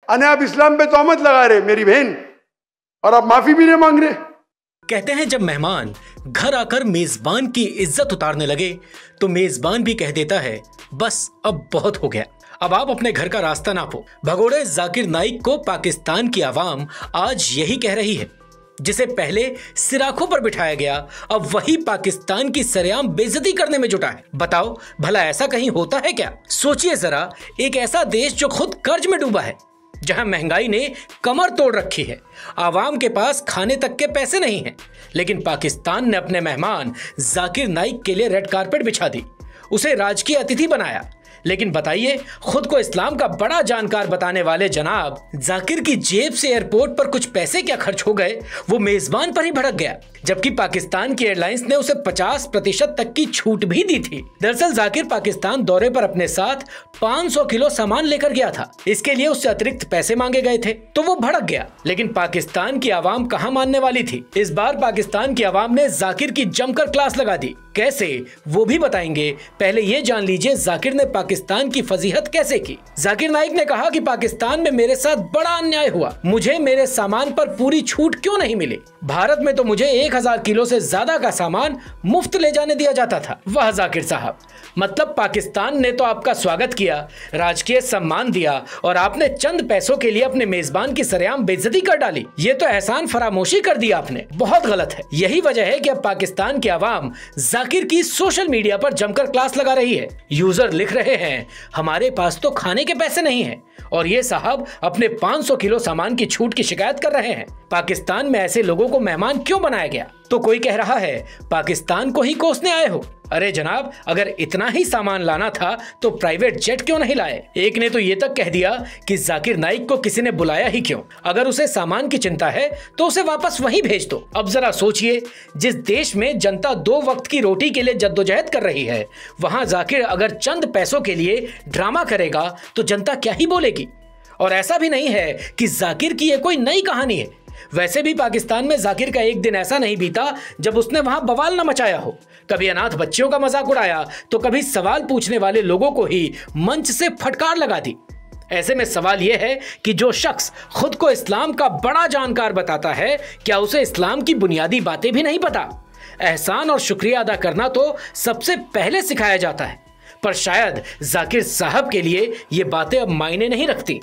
अने आप इस्लाम पे तोहमत लगा रहे मेरी बहन, और आप माफी भी नहीं मांग रहे। कहते हैं जब मेहमान घर आकर मेजबान की इज्जत उतारने लगे तो मेजबान भी कह देता है बस अब बहुत हो गया, अब आप अपने घर का रास्ता नापो। भगोड़े जाकिर नाइक को पाकिस्तान की आवाम आज यही कह रही है। जिसे पहले सिराखों पर बिठाया गया, अब वही पाकिस्तान की सरेआम बेइज्जती करने में जुटा है। बताओ भला ऐसा कहीं होता है क्या? सोचिए जरा, एक ऐसा देश जो खुद कर्ज में डूबा है, जहां महंगाई ने कमर तोड़ रखी है, आवाम के पास खाने तक के पैसे नहीं हैं, लेकिन पाकिस्तान ने अपने मेहमान जाकिर नाइक के लिए रेड कारपेट बिछा दी, उसे राजकीय अतिथि बनाया। लेकिन बताइए, खुद को इस्लाम का बड़ा जानकार बताने वाले जनाब जाकिर की जेब से एयरपोर्ट पर कुछ पैसे क्या खर्च हो गए, वो मेजबान पर ही भड़क गया, जबकि पाकिस्तान की एयरलाइंस ने उसे 50% तक की छूट भी दी थी। दरअसल जाकिर पाकिस्तान दौरे पर अपने साथ 500 किलो सामान लेकर गया था, इसके लिए उससे अतिरिक्त पैसे मांगे गए थे, तो वो भड़क गया। लेकिन पाकिस्तान की आवाम कहां मानने वाली थी। इस बार पाकिस्तान की आवाम ने जाकिर की जमकर क्लास लगा दी। कैसे, वो भी बताएंगे। पहले ये जान लीजिए जाकिर ने पाकिस्तान की फजीहत कैसे की। जाकिर नाइक ने कहा कि पाकिस्तान में मेरे साथ बड़ा अन्याय हुआ, मुझे मेरे सामान पर पूरी छूट क्यों नहीं मिली। भारत में तो मुझे 1000 किलो से ज्यादा का सामान मुफ्त ले जाने दिया जाता था। वाह जाकिर साहब, मतलब पाकिस्तान ने तो आपका स्वागत किया, राजकीय सम्मान दिया, और आपने चंद पैसों के लिए अपने मेजबान की सरेआम बेइज्जती कर डाली। ये तो एहसान फरामोशी कर दिया आपने, बहुत गलत है। यही वजह है कि अब पाकिस्तान की आवाम जाकिर की सोशल मीडिया पर जमकर क्लास लगा रही है। यूजर लिख रहे हैं हमारे पास तो खाने के पैसे नहीं हैं, और ये साहब अपने 500 किलो सामान की छूट की शिकायत कर रहे हैं। पाकिस्तान में ऐसे लोगों को मेहमान क्यों बनाया गया? तो कोई कह रहा है पाकिस्तान को ही कोसने आए हो। अरे जनाब, अगर इतना ही सामान लाना था तो प्राइवेट जेट क्यों नहीं लाए? एक ने तो ये तक कह दिया कि जाकिर नाइक को किसी ने बुलाया ही क्यों। अगर उसे सामान की चिंता है तो उसे वापस वहीं भेज दो। अब जरा सोचिए, जिस देश में जनता 2 वक्त की रोटी के लिए जद्दोजहद कर रही है, वहां जाकिर अगर चंद पैसों के लिए ड्रामा करेगा तो जनता क्या ही बोलेगी। और ऐसा भी नहीं है कि जाकिर की यह कोई नई कहानी है। वैसे भी पाकिस्तान में जाकिर का एक दिन ऐसा नहीं बीता जब उसने वहां बवाल न मचाया हो। कभी अनाथ बच्चियों का मजाक उड़ाया तो कभी सवाल पूछने वाले लोगों को ही मंच से फटकार लगा दी। ऐसे में सवाल यह है कि जो शख्स खुद को इस्लाम का बड़ा जानकार बताता है, क्या उसे इस्लाम की बुनियादी बातें भी नहीं पता? एहसान और शुक्रिया अदा करना तो सबसे पहले सिखाया जाता है, पर शायद जाकिर साहब के लिए ये बातें अब मायने नहीं रखती।